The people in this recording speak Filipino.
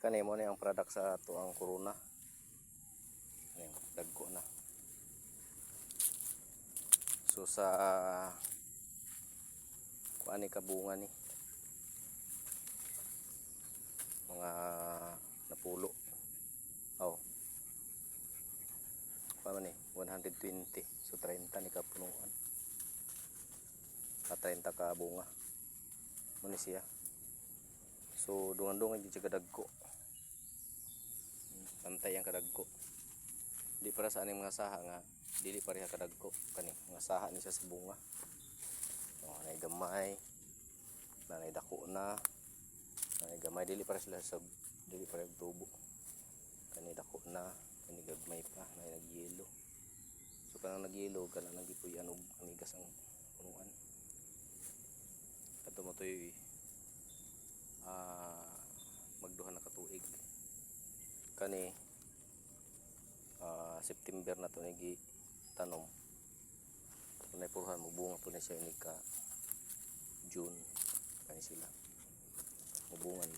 Kani mo ni ang product sa ato ang corona. Ayan, dagko na. So sa kuan ni kabunga ni mga napulo. Oh. Pa man ni 120. So 30 ni kapunuan. 30 ka bunga. Mo ni siya. So dungan-dungan di kadagko. Pantay ang kadagko. Di para sa aning mga saha nga dili pareha kadagko kani mga saha ni sa bunga. Oh, nay gamay. Nanay dako na. Nanay gamay dili para sila sa dili para tubo. Kani dako na, kani gagmay pa, nay nagyelo. So kanang nagyelo kana nagipuy-an og amigas ang punuan. Kadto mo toy magduha na ka tuig. Kani September na to nigi tanom. Tunay puruhan mo bunga po na siya ni ka June kani sila. Mubungan